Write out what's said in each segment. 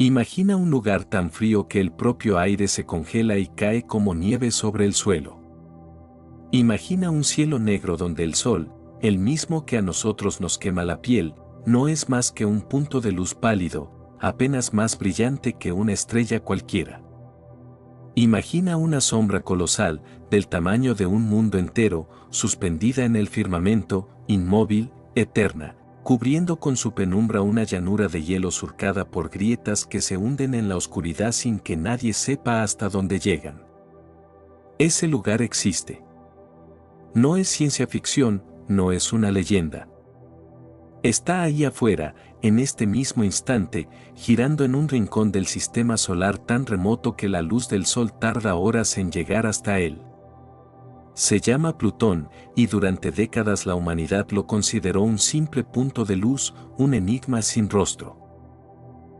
Imagina un lugar tan frío que el propio aire se congela y cae como nieve sobre el suelo. Imagina un cielo negro donde el sol, el mismo que a nosotros nos quema la piel, no es más que un punto de luz pálido, apenas más brillante que una estrella cualquiera. Imagina una sombra colosal, del tamaño de un mundo entero, suspendida en el firmamento, inmóvil, eterna, cubriendo con su penumbra una llanura de hielo surcada por grietas que se hunden en la oscuridad sin que nadie sepa hasta dónde llegan. Ese lugar existe. No es ciencia ficción, no es una leyenda. Está ahí afuera, en este mismo instante, girando en un rincón del sistema solar tan remoto que la luz del sol tarda horas en llegar hasta él. Se llama Plutón, y durante décadas la humanidad lo consideró un simple punto de luz, un enigma sin rostro.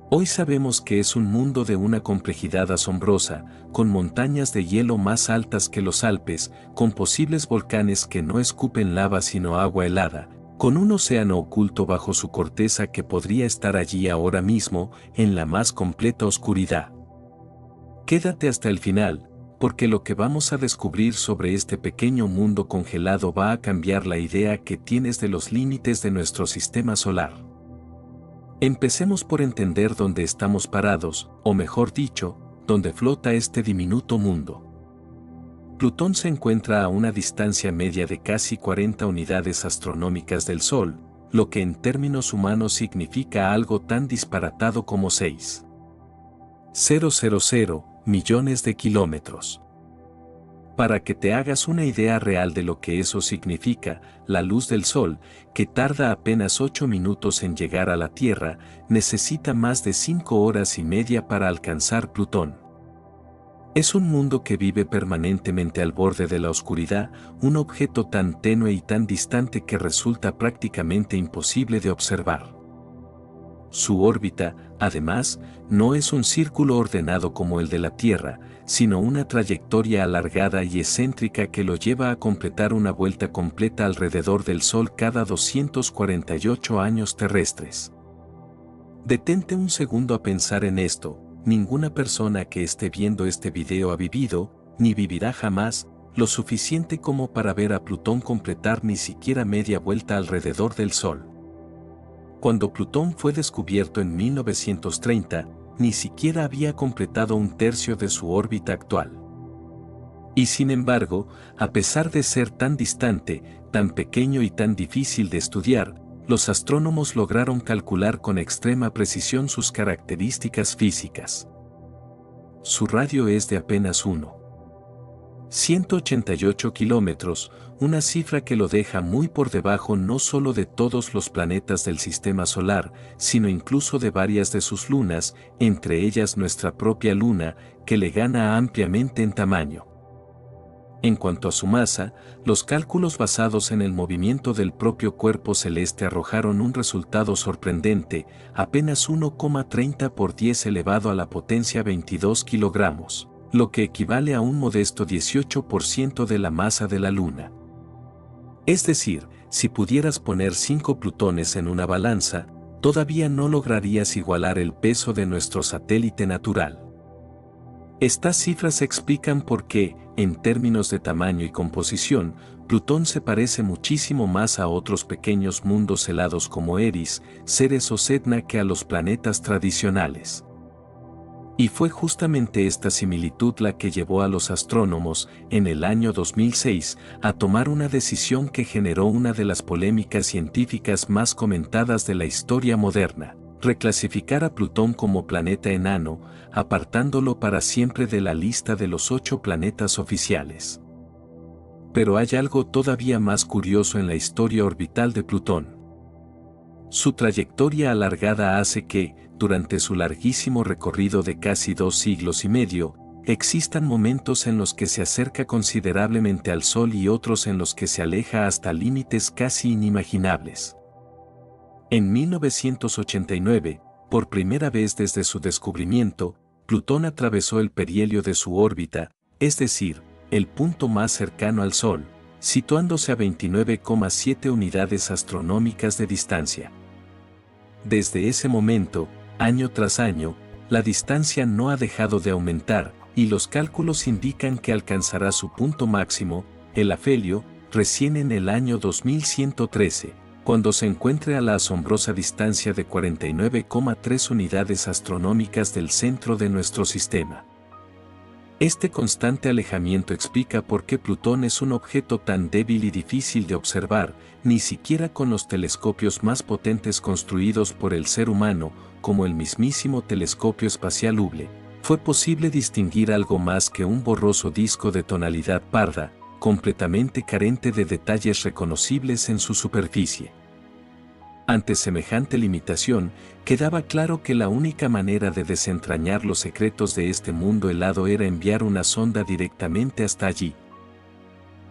Hoy sabemos que es un mundo de una complejidad asombrosa, con montañas de hielo más altas que los Alpes, con posibles volcanes que no escupen lava sino agua helada, con un océano oculto bajo su corteza que podría estar allí ahora mismo, en la más completa oscuridad. Quédate hasta el final, porque lo que vamos a descubrir sobre este pequeño mundo congelado va a cambiar la idea que tienes de los límites de nuestro sistema solar. Empecemos por entender dónde estamos parados, o mejor dicho, dónde flota este diminuto mundo. Plutón se encuentra a una distancia media de casi 40 unidades astronómicas del Sol, lo que en términos humanos significa algo tan disparatado como 6,000 millones de kilómetros. Para que te hagas una idea real de lo que eso significa, la luz del Sol, que tarda apenas 8 minutos en llegar a la Tierra, necesita más de 5 horas y media para alcanzar Plutón. Es un mundo que vive permanentemente al borde de la oscuridad, un objeto tan tenue y tan distante que resulta prácticamente imposible de observar. Su órbita, además, no es un círculo ordenado como el de la Tierra, sino una trayectoria alargada y excéntrica que lo lleva a completar una vuelta completa alrededor del Sol cada 248 años terrestres. Detente un segundo a pensar en esto. Ninguna persona que esté viendo este video ha vivido, ni vivirá jamás, lo suficiente como para ver a Plutón completar ni siquiera media vuelta alrededor del Sol. Cuando Plutón fue descubierto en 1930, ni siquiera había completado un tercio de su órbita actual. Y sin embargo, a pesar de ser tan distante, tan pequeño y tan difícil de estudiar, los astrónomos lograron calcular con extrema precisión sus características físicas. Su radio es de apenas 188 kilómetros, una cifra que lo deja muy por debajo no solo de todos los planetas del sistema solar, sino incluso de varias de sus lunas, entre ellas nuestra propia luna, que le gana ampliamente en tamaño. En cuanto a su masa, los cálculos basados en el movimiento del propio cuerpo celeste arrojaron un resultado sorprendente, apenas 1,30 por 10 elevado a la potencia 22 kilogramos, lo que equivale a un modesto 18% de la masa de la Luna. Es decir, si pudieras poner 5 plutones en una balanza, todavía no lograrías igualar el peso de nuestro satélite natural. Estas cifras explican por qué, en términos de tamaño y composición, Plutón se parece muchísimo más a otros pequeños mundos helados como Eris, Ceres o Sedna que a los planetas tradicionales. Y fue justamente esta similitud la que llevó a los astrónomos, en el año 2006, a tomar una decisión que generó una de las polémicas científicas más comentadas de la historia moderna: reclasificar a Plutón como planeta enano, apartándolo para siempre de la lista de los 8 planetas oficiales. Pero hay algo todavía más curioso en la historia orbital de Plutón. Su trayectoria alargada hace que, durante su larguísimo recorrido de casi 2 siglos y medio, existan momentos en los que se acerca considerablemente al Sol y otros en los que se aleja hasta límites casi inimaginables. En 1989, por primera vez desde su descubrimiento, Plutón atravesó el perihelio de su órbita, es decir, el punto más cercano al Sol, situándose a 29,7 unidades astronómicas de distancia. Desde ese momento, año tras año, la distancia no ha dejado de aumentar, y los cálculos indican que alcanzará su punto máximo, el afelio, recién en el año 2113, cuando se encuentre a la asombrosa distancia de 49,3 unidades astronómicas del centro de nuestro sistema. Este constante alejamiento explica por qué Plutón es un objeto tan débil y difícil de observar, ni siquiera con los telescopios más potentes construidos por el ser humano, como el mismísimo telescopio espacial Hubble, fue posible distinguir algo más que un borroso disco de tonalidad parda, completamente carente de detalles reconocibles en su superficie. Ante semejante limitación, quedaba claro que la única manera de desentrañar los secretos de este mundo helado era enviar una sonda directamente hasta allí.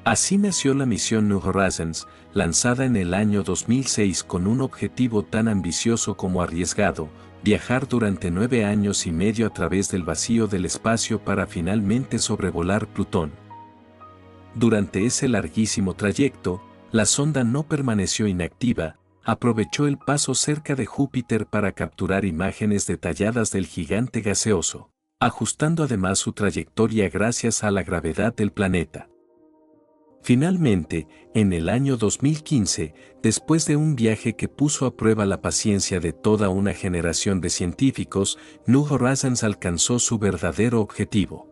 Así nació la misión New Horizons, lanzada en el año 2006 con un objetivo tan ambicioso como arriesgado: viajar durante 9 años y medio a través del vacío del espacio para finalmente sobrevolar Plutón. Durante ese larguísimo trayecto, la sonda no permaneció inactiva. Aprovechó el paso cerca de Júpiter para capturar imágenes detalladas del gigante gaseoso, ajustando además su trayectoria gracias a la gravedad del planeta. Finalmente, en el año 2015, después de un viaje que puso a prueba la paciencia de toda una generación de científicos, New Horizons alcanzó su verdadero objetivo.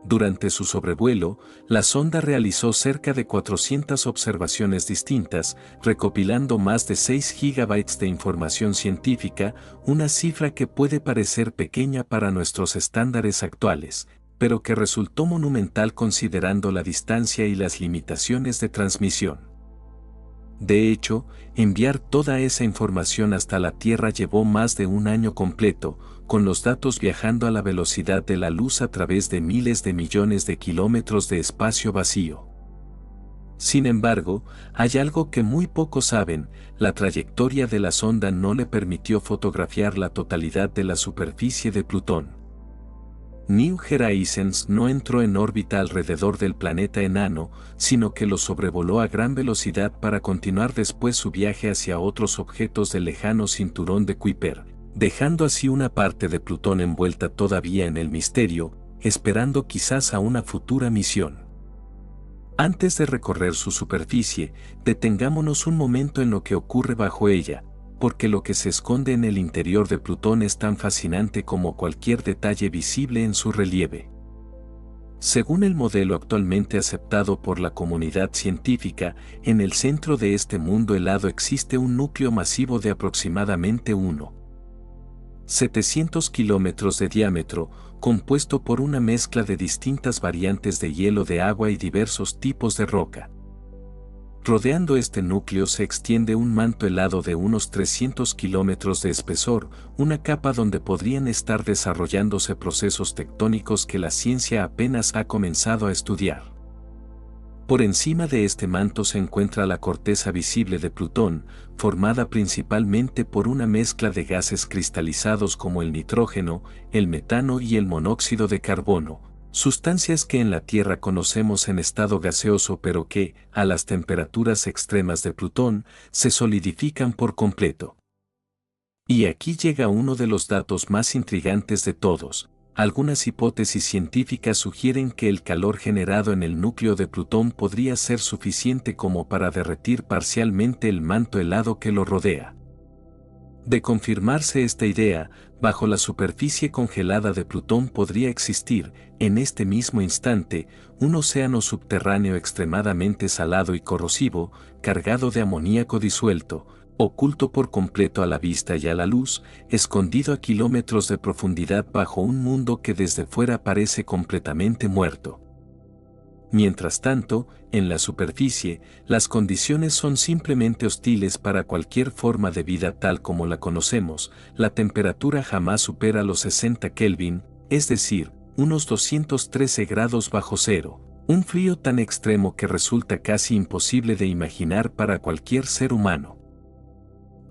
Durante su sobrevuelo, la sonda realizó cerca de 400 observaciones distintas, recopilando más de 6 gigabytes de información científica, una cifra que puede parecer pequeña para nuestros estándares actuales, pero que resultó monumental considerando la distancia y las limitaciones de transmisión. De hecho, enviar toda esa información hasta la Tierra llevó más de un año completo, con los datos viajando a la velocidad de la luz a través de miles de millones de kilómetros de espacio vacío. Sin embargo, hay algo que muy pocos saben: la trayectoria de la sonda no le permitió fotografiar la totalidad de la superficie de Plutón. New Horizons no entró en órbita alrededor del planeta enano, sino que lo sobrevoló a gran velocidad para continuar después su viaje hacia otros objetos del lejano cinturón de Kuiper, dejando así una parte de Plutón envuelta todavía en el misterio, esperando quizás a una futura misión. Antes de recorrer su superficie, detengámonos un momento en lo que ocurre bajo ella, porque lo que se esconde en el interior de Plutón es tan fascinante como cualquier detalle visible en su relieve. Según el modelo actualmente aceptado por la comunidad científica, en el centro de este mundo helado existe un núcleo masivo de aproximadamente 1,700 kilómetros de diámetro, compuesto por una mezcla de distintas variantes de hielo de agua y diversos tipos de roca. Rodeando este núcleo se extiende un manto helado de unos 300 kilómetros de espesor, una capa donde podrían estar desarrollándose procesos tectónicos que la ciencia apenas ha comenzado a estudiar. Por encima de este manto se encuentra la corteza visible de Plutón, formada principalmente por una mezcla de gases cristalizados como el nitrógeno, el metano y el monóxido de carbono, sustancias que en la Tierra conocemos en estado gaseoso pero que, a las temperaturas extremas de Plutón, se solidifican por completo. Y aquí llega uno de los datos más intrigantes de todos. Algunas hipótesis científicas sugieren que el calor generado en el núcleo de Plutón podría ser suficiente como para derretir parcialmente el manto helado que lo rodea. De confirmarse esta idea, bajo la superficie congelada de Plutón podría existir, en este mismo instante, un océano subterráneo extremadamente salado y corrosivo, cargado de amoníaco disuelto, oculto por completo a la vista y a la luz, escondido a kilómetros de profundidad bajo un mundo que desde fuera parece completamente muerto. Mientras tanto, en la superficie, las condiciones son simplemente hostiles para cualquier forma de vida tal como la conocemos. La temperatura jamás supera los 60 Kelvin, es decir, unos 213 grados bajo cero, un frío tan extremo que resulta casi imposible de imaginar para cualquier ser humano.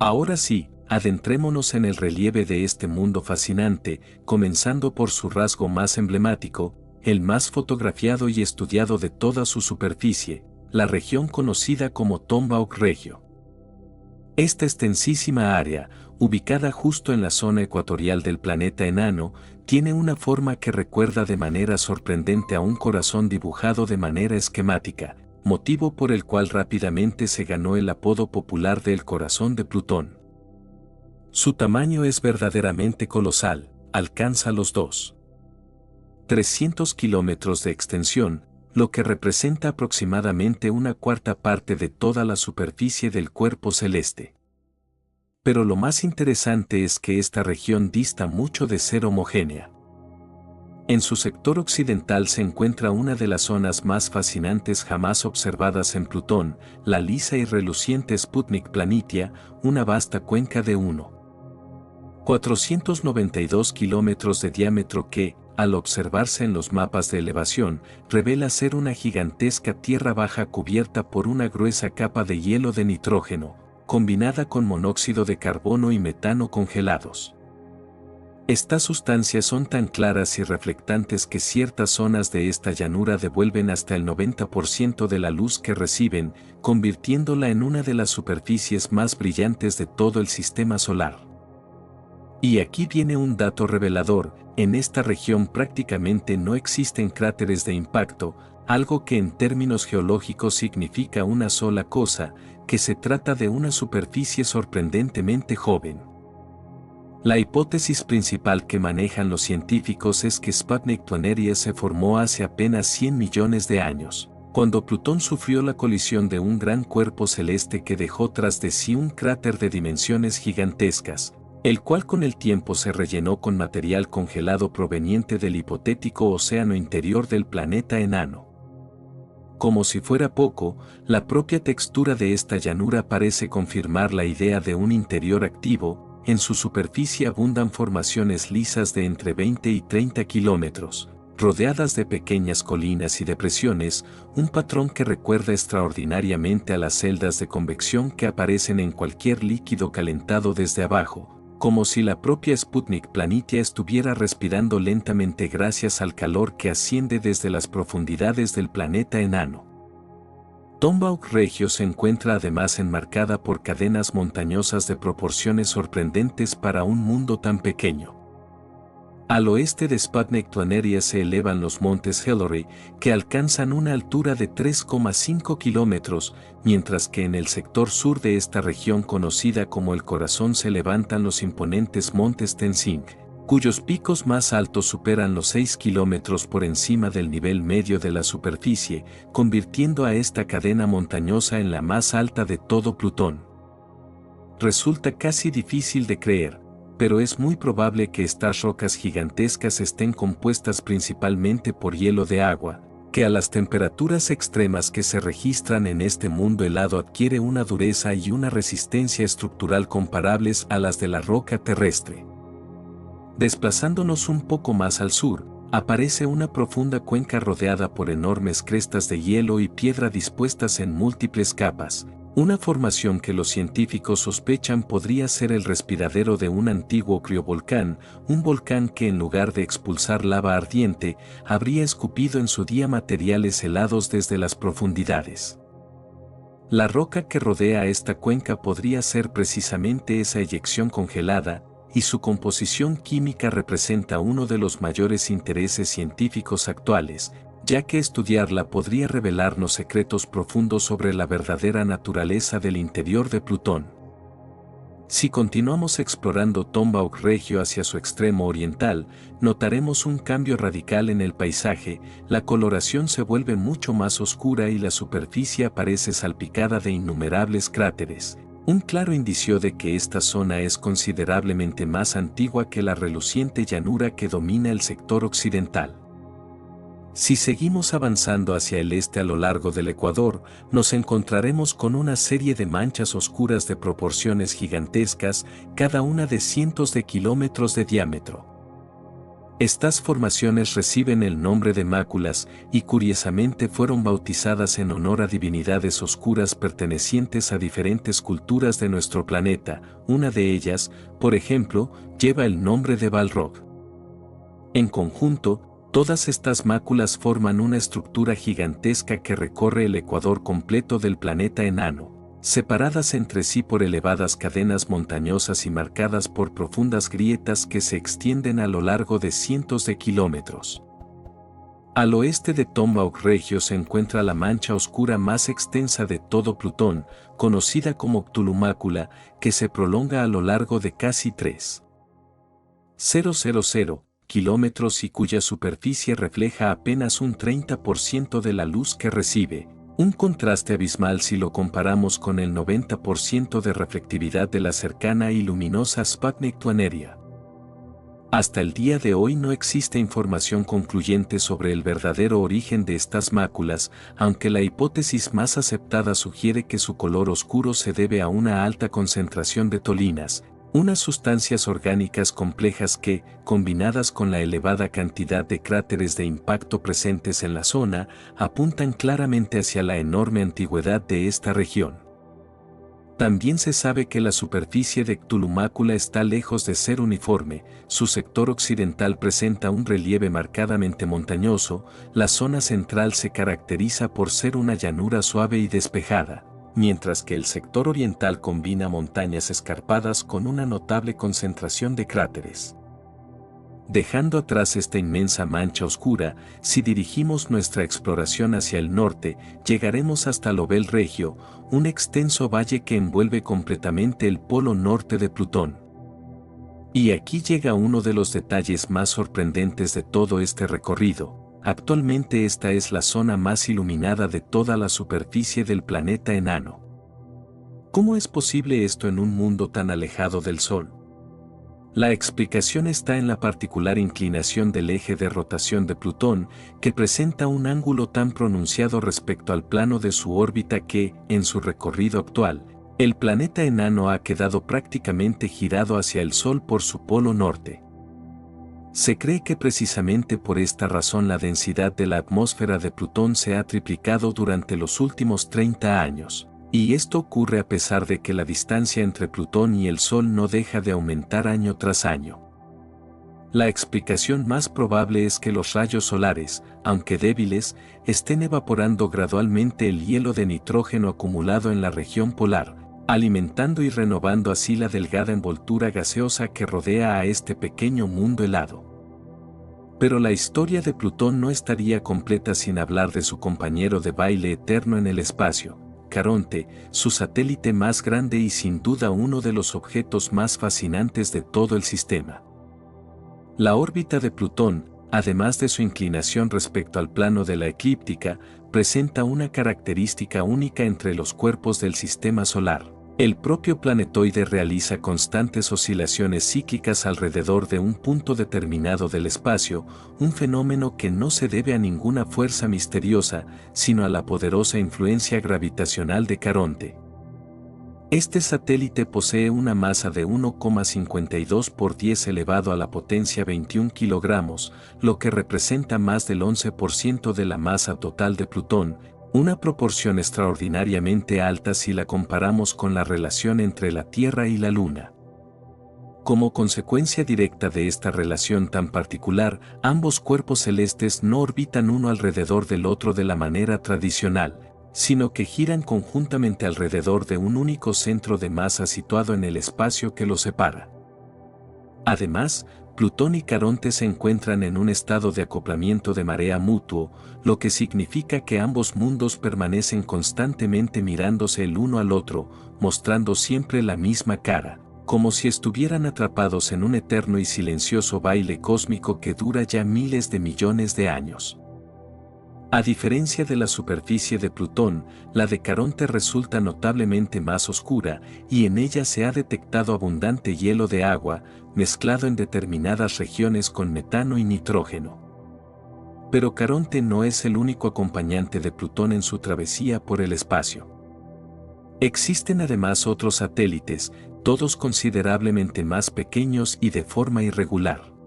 Ahora sí, adentrémonos en el relieve de este mundo fascinante, comenzando por su rasgo más emblemático, el más fotografiado y estudiado de toda su superficie, la región conocida como Tombaugh Regio. Esta extensísima área, ubicada justo en la zona ecuatorial del planeta enano, tiene una forma que recuerda de manera sorprendente a un corazón dibujado de manera esquemática, motivo por el cual rápidamente se ganó el apodo popular de el corazón de Plutón. Su tamaño es verdaderamente colosal, alcanza los 300 kilómetros de extensión, lo que representa aproximadamente una cuarta parte de toda la superficie del cuerpo celeste. Pero lo más interesante es que esta región dista mucho de ser homogénea. En su sector occidental se encuentra una de las zonas más fascinantes jamás observadas en Plutón, la lisa y reluciente Sputnik Planitia, una vasta cuenca de 1,492 kilómetros de diámetro que, al observarse en los mapas de elevación, revela ser una gigantesca tierra baja cubierta por una gruesa capa de hielo de nitrógeno, combinada con monóxido de carbono y metano congelados. Estas sustancias son tan claras y reflectantes que ciertas zonas de esta llanura devuelven hasta el 90% de la luz que reciben, convirtiéndola en una de las superficies más brillantes de todo el sistema solar. Y aquí viene un dato revelador: en esta región prácticamente no existen cráteres de impacto, algo que en términos geológicos significa una sola cosa, que se trata de una superficie sorprendentemente joven. La hipótesis principal que manejan los científicos es que Sputnik Planitia se formó hace apenas 100 millones de años, cuando Plutón sufrió la colisión de un gran cuerpo celeste que dejó tras de sí un cráter de dimensiones gigantescas, el cual con el tiempo se rellenó con material congelado proveniente del hipotético océano interior del planeta enano. Como si fuera poco, la propia textura de esta llanura parece confirmar la idea de un interior activo. En su superficie abundan formaciones lisas de entre 20 y 30 kilómetros, rodeadas de pequeñas colinas y depresiones, un patrón que recuerda extraordinariamente a las celdas de convección que aparecen en cualquier líquido calentado desde abajo, como si la propia Sputnik Planitia estuviera respirando lentamente gracias al calor que asciende desde las profundidades del planeta enano. Tombaugh Regio se encuentra además enmarcada por cadenas montañosas de proporciones sorprendentes para un mundo tan pequeño. Al oeste de Sputnik Planitia se elevan los montes Hillary, que alcanzan una altura de 3,5 kilómetros, mientras que en el sector sur de esta región conocida como el Corazón se levantan los imponentes montes Tenzing, cuyos picos más altos superan los 6 kilómetros por encima del nivel medio de la superficie, convirtiendo a esta cadena montañosa en la más alta de todo Plutón. Resulta casi difícil de creer, pero es muy probable que estas rocas gigantescas estén compuestas principalmente por hielo de agua, que a las temperaturas extremas que se registran en este mundo helado adquiere una dureza y una resistencia estructural comparables a las de la roca terrestre. Desplazándonos un poco más al sur, aparece una profunda cuenca rodeada por enormes crestas de hielo y piedra dispuestas en múltiples capas, una formación que los científicos sospechan podría ser el respiradero de un antiguo criovolcán, un volcán que en lugar de expulsar lava ardiente, habría escupido en su día materiales helados desde las profundidades. La roca que rodea esta cuenca podría ser precisamente esa eyección congelada, y su composición química representa uno de los mayores intereses científicos actuales, ya que estudiarla podría revelarnos secretos profundos sobre la verdadera naturaleza del interior de Plutón. Si continuamos explorando Tombaugh Regio hacia su extremo oriental, notaremos un cambio radical en el paisaje, la coloración se vuelve mucho más oscura y la superficie aparece salpicada de innumerables cráteres. Un claro indicio de que esta zona es considerablemente más antigua que la reluciente llanura que domina el sector occidental. Si seguimos avanzando hacia el este a lo largo del Ecuador, nos encontraremos con una serie de manchas oscuras de proporciones gigantescas, cada una de cientos de kilómetros de diámetro. Estas formaciones reciben el nombre de máculas y curiosamente fueron bautizadas en honor a divinidades oscuras pertenecientes a diferentes culturas de nuestro planeta. Una de ellas, por ejemplo, lleva el nombre de Balrog. En conjunto, todas estas máculas forman una estructura gigantesca que recorre el ecuador completo del planeta enano, separadas entre sí por elevadas cadenas montañosas y marcadas por profundas grietas que se extienden a lo largo de cientos de kilómetros. Al oeste de Tombaugh Regio se encuentra la mancha oscura más extensa de todo Plutón, conocida como Cthulhumácula, que se prolonga a lo largo de casi 3,000 kilómetros y cuya superficie refleja apenas un 30% de la luz que recibe, un contraste abismal si lo comparamos con el 90% de reflectividad de la cercana y luminosa Sputnik 1. Hasta el día de hoy no existe información concluyente sobre el verdadero origen de estas máculas, aunque la hipótesis más aceptada sugiere que su color oscuro se debe a una alta concentración de tolinas, unas sustancias orgánicas complejas que, combinadas con la elevada cantidad de cráteres de impacto presentes en la zona, apuntan claramente hacia la enorme antigüedad de esta región. También se sabe que la superficie de Cthulhumácula está lejos de ser uniforme, su sector occidental presenta un relieve marcadamente montañoso, la zona central se caracteriza por ser una llanura suave y despejada, mientras que el sector oriental combina montañas escarpadas con una notable concentración de cráteres. Dejando atrás esta inmensa mancha oscura, si dirigimos nuestra exploración hacia el norte, llegaremos hasta Lobel Regio, un extenso valle que envuelve completamente el polo norte de Plutón. Y aquí llega uno de los detalles más sorprendentes de todo este recorrido. Actualmente esta es la zona más iluminada de toda la superficie del planeta enano. ¿Cómo es posible esto en un mundo tan alejado del Sol? La explicación está en la particular inclinación del eje de rotación de Plutón, que presenta un ángulo tan pronunciado respecto al plano de su órbita que, en su recorrido actual, el planeta enano ha quedado prácticamente girado hacia el Sol por su polo norte. Se cree que precisamente por esta razón la densidad de la atmósfera de Plutón se ha triplicado durante los últimos 30 años. Y esto ocurre a pesar de que la distancia entre Plutón y el Sol no deja de aumentar año tras año. La explicación más probable es que los rayos solares, aunque débiles, estén evaporando gradualmente el hielo de nitrógeno acumulado en la región polar, alimentando y renovando así la delgada envoltura gaseosa que rodea a este pequeño mundo helado. Pero la historia de Plutón no estaría completa sin hablar de su compañero de baile eterno en el espacio, Caronte, su satélite más grande y sin duda uno de los objetos más fascinantes de todo el sistema. La órbita de Plutón, además de su inclinación respecto al plano de la eclíptica, presenta una característica única entre los cuerpos del sistema solar. El propio planetoide realiza constantes oscilaciones cíclicas alrededor de un punto determinado del espacio, un fenómeno que no se debe a ninguna fuerza misteriosa, sino a la poderosa influencia gravitacional de Caronte. Este satélite posee una masa de 1,52 por 10 elevado a la potencia 21 kilogramos, lo que representa más del 11% de la masa total de Plutón, una proporción extraordinariamente alta si la comparamos con la relación entre la Tierra y la Luna. Como consecuencia directa de esta relación tan particular, ambos cuerpos celestes no orbitan uno alrededor del otro de la manera tradicional, sino que giran conjuntamente alrededor de un único centro de masa situado en el espacio que los separa. Además, Plutón y Caronte se encuentran en un estado de acoplamiento de marea mutuo, lo que significa que ambos mundos permanecen constantemente mirándose el uno al otro, mostrando siempre la misma cara, como si estuvieran atrapados en un eterno y silencioso baile cósmico que dura ya miles de millones de años. A diferencia de la superficie de Plutón, la de Caronte resulta notablemente más oscura y en ella se ha detectado abundante hielo de agua, mezclado en determinadas regiones con metano y nitrógeno. Pero Caronte no es el único acompañante de Plutón en su travesía por el espacio. Existen además otros satélites, todos considerablemente más pequeños y de forma irregular.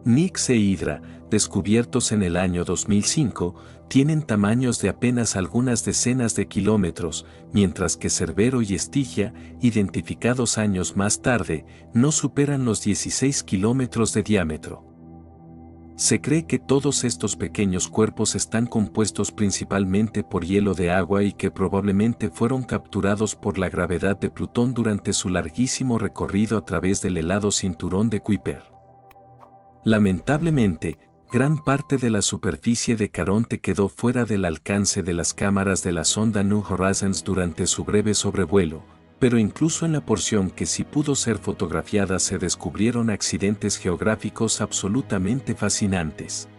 Nix e Hydra, descubiertos en el año 2005, tienen tamaños de apenas algunas decenas de kilómetros, mientras que Cerbero y Estigia, identificados años más tarde, no superan los 16 kilómetros de diámetro. Se cree que todos estos pequeños cuerpos están compuestos principalmente por hielo de agua y que probablemente fueron capturados por la gravedad de Plutón durante su larguísimo recorrido a través del helado cinturón de Kuiper. Lamentablemente, gran parte de la superficie de Caronte quedó fuera del alcance de las cámaras de la sonda New Horizons durante su breve sobrevuelo, pero incluso en la porción que sí pudo ser fotografiada se descubrieron accidentes geográficos absolutamente fascinantes.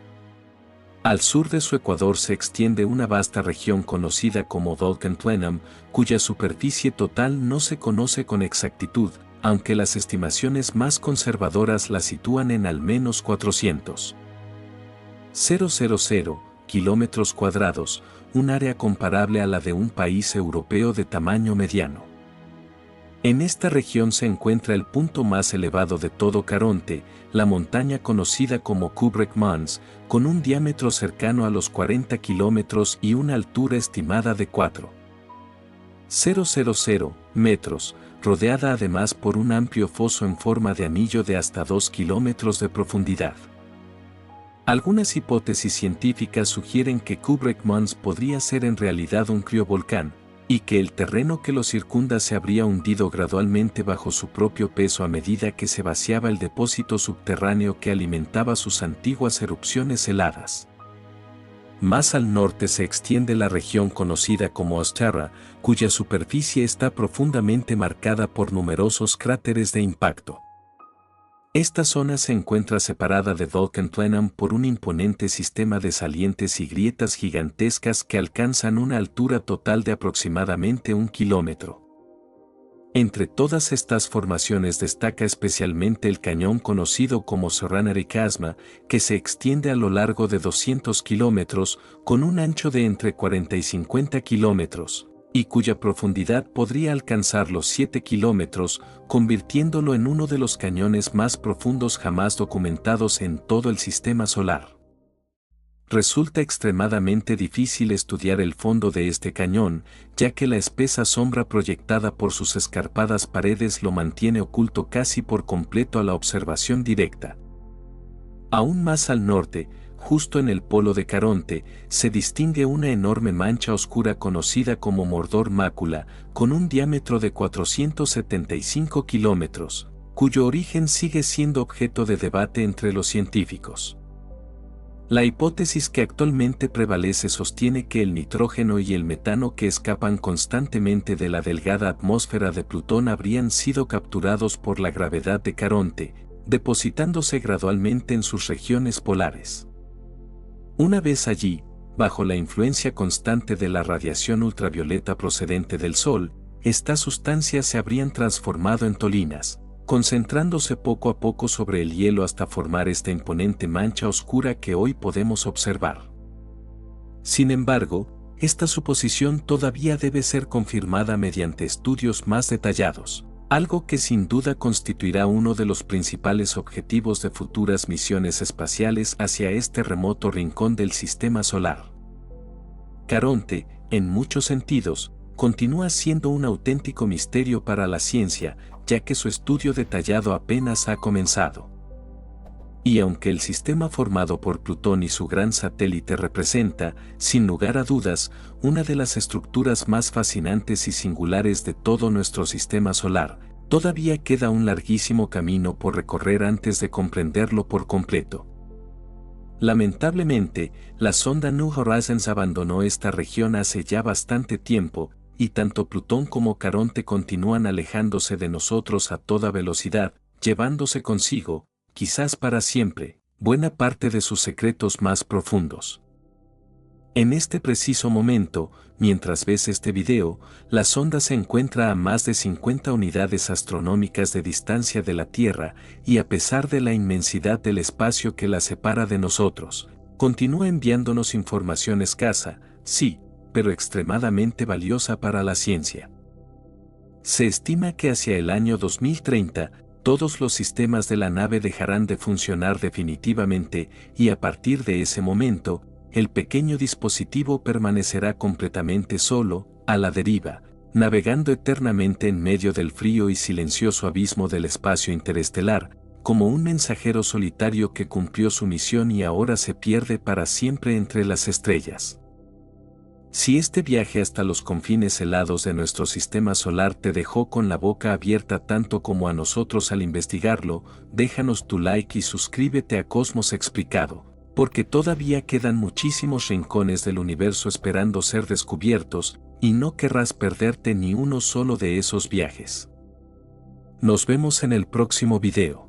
Al sur de su ecuador se extiende una vasta región conocida como Vulcan Plenum, cuya superficie total no se conoce con exactitud, aunque las estimaciones más conservadoras la sitúan en al menos 400,000 kilómetros cuadrados, un área comparable a la de un país europeo de tamaño mediano. En esta región se encuentra el punto más elevado de todo Caronte, la montaña conocida como Kubrick Mons, con un diámetro cercano a los 40 kilómetros y una altura estimada de 4,000 metros, rodeada además por un amplio foso en forma de anillo de hasta 2 kilómetros de profundidad. Algunas hipótesis científicas sugieren que Kubrick Mons podría ser en realidad un criovolcán, y que el terreno que lo circunda se habría hundido gradualmente bajo su propio peso a medida que se vaciaba el depósito subterráneo que alimentaba sus antiguas erupciones heladas. Más al norte se extiende la región conocida como Osterra, cuya superficie está profundamente marcada por numerosos cráteres de impacto. Esta zona se encuentra separada de Vulcan Plenum por un imponente sistema de salientes y grietas gigantescas que alcanzan una altura total de aproximadamente 1 kilómetro. Entre todas estas formaciones destaca especialmente el cañón conocido como Sorranary Chasm, que se extiende a lo largo de 200 kilómetros, con un ancho de entre 40 y 50 kilómetros, y cuya profundidad podría alcanzar los 7 kilómetros, convirtiéndolo en uno de los cañones más profundos jamás documentados en todo el sistema solar. Resulta extremadamente difícil estudiar el fondo de este cañón, ya que la espesa sombra proyectada por sus escarpadas paredes lo mantiene oculto casi por completo a la observación directa. Aún más al norte, justo en el polo de Caronte, se distingue una enorme mancha oscura conocida como Mordor Mácula, con un diámetro de 475 kilómetros, cuyo origen sigue siendo objeto de debate entre los científicos. La hipótesis que actualmente prevalece sostiene que el nitrógeno y el metano que escapan constantemente de la delgada atmósfera de Plutón habrían sido capturados por la gravedad de Caronte, depositándose gradualmente en sus regiones polares. Una vez allí, bajo la influencia constante de la radiación ultravioleta procedente del Sol, estas sustancias se habrían transformado en tolinas, concentrándose poco a poco sobre el hielo hasta formar esta imponente mancha oscura que hoy podemos observar. Sin embargo, esta suposición todavía debe ser confirmada mediante estudios más detallados, algo que sin duda constituirá uno de los principales objetivos de futuras misiones espaciales hacia este remoto rincón del sistema solar. Caronte, en muchos sentidos, continúa siendo un auténtico misterio para la ciencia, ya que su estudio detallado apenas ha comenzado. Y aunque el sistema formado por Plutón y su gran satélite representa, sin lugar a dudas, una de las estructuras más fascinantes y singulares de todo nuestro sistema solar, todavía queda un larguísimo camino por recorrer antes de comprenderlo por completo. Lamentablemente, la sonda New Horizons abandonó esta región hace ya bastante tiempo, y tanto Plutón como Caronte continúan alejándose de nosotros a toda velocidad, llevándose consigo, quizás para siempre, buena parte de sus secretos más profundos. En este preciso momento, mientras ves este video, la sonda se encuentra a más de 50 unidades astronómicas de distancia de la Tierra, y a pesar de la inmensidad del espacio que la separa de nosotros, continúa enviándonos información escasa, sí, pero extremadamente valiosa para la ciencia. Se estima que hacia el año 2030, todos los sistemas de la nave dejarán de funcionar definitivamente, y a partir de ese momento, el pequeño dispositivo permanecerá completamente solo, a la deriva, navegando eternamente en medio del frío y silencioso abismo del espacio interestelar, como un mensajero solitario que cumplió su misión y ahora se pierde para siempre entre las estrellas. Si este viaje hasta los confines helados de nuestro sistema solar te dejó con la boca abierta tanto como a nosotros al investigarlo, déjanos tu like y suscríbete a Cosmos Explicado, porque todavía quedan muchísimos rincones del universo esperando ser descubiertos, y no querrás perderte ni uno solo de esos viajes. Nos vemos en el próximo video.